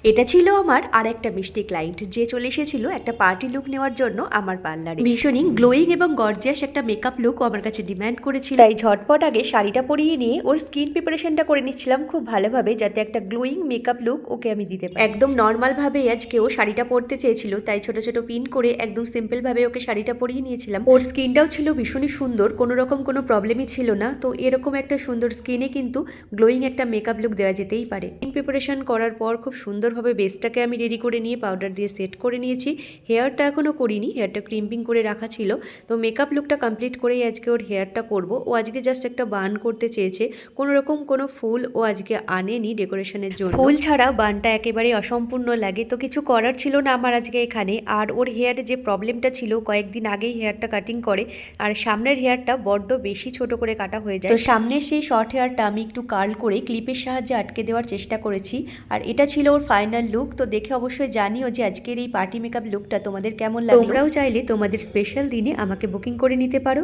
এটা ছিল আমার আর একটা মিষ্টি ক্লায়েন্ট, যে চলে এসেছিল একটা পার্টি লুক নেওয়ার জন্য আমার পার্লারে। ভীষণই গ্লোয়িং এবং গর্জিয়াস একটা মেকআপ লুক আমার কাছে ডিমান্ড করেছিল, তাই ঝটপট আগে শাড়িটা পরিয়ে নিয়ে ওর স্কিন প্রিপারেশনটা করে নিচ্ছিলাম খুব ভালোভাবে, যাতে একটা গ্লোয়িং মেকআপ লুক ওকে আমি দিতে পারি। একদম নর্মাল ভাবে আজকে ও শাড়িটা পরতে চেয়েছিল, তাই ছোট ছোট পিন করে একদম সিম্পল ভাবে ওকে শাড়িটা পরিয়ে নিয়েছিলাম। ওর স্কিনটাও ছিল ভীষণই সুন্দর, কোনো রকম কোনো প্রবলেমই ছিল না। তো এরকম একটা সুন্দর স্কিনে কিন্তু গ্লোয়িং একটা মেকআপ লুক দেওয়া যেতেই পারে। স্কিন প্রিপারেশন করার পর খুব সুন্দরভাবে বেসটাকে আমি রেডি করে নিয়ে পাউডার দিয়ে সেট করে নিয়েছি। হেয়ারটা এখনও করিনি, হেয়ারটা ক্রিম্পিং করে রাখা ছিল। তো মেকআপ লুকটা কমপ্লিট করেই আজকে ওর হেয়ারটা করব। ও আজকে জাস্ট একটা বান করতে চেয়েছে, কোনো রকম কোনো ফুল ও আজকে আনেনি ডেকোরেশনের জন্য। ফুল ছাড়া বানটা একেবারে অসম্পূর্ণ লাগে, তো কিছু করার ছিল না আমার আজকে এখানে। আর ওর হেয়ারে যে প্রবলেমটা ছিল, কয়েকদিন আগেই হেয়ারটা কাটিং করে, আর সামনের হেয়ারটা বড্ড বেশি ছোট করে কাটা হয়ে যায়। তো সামনের সেই শর্ট হেয়ারটা আমি একটু কার্ল করে ক্লিপের সাহায্যে আটকে দেওয়ার চেষ্টা করেছি। আর এটা ছিল ওর ফাইনাল লুক। তো দেখে অবশ্যই জানিও যে আজকের এই পার্টি মেকআপ লুকটা তোমাদের কেমন লাগে। তোমরাও চাইলে তোমাদের স্পেশাল দিনে আমাকে বুকিং করে নিতে পারো।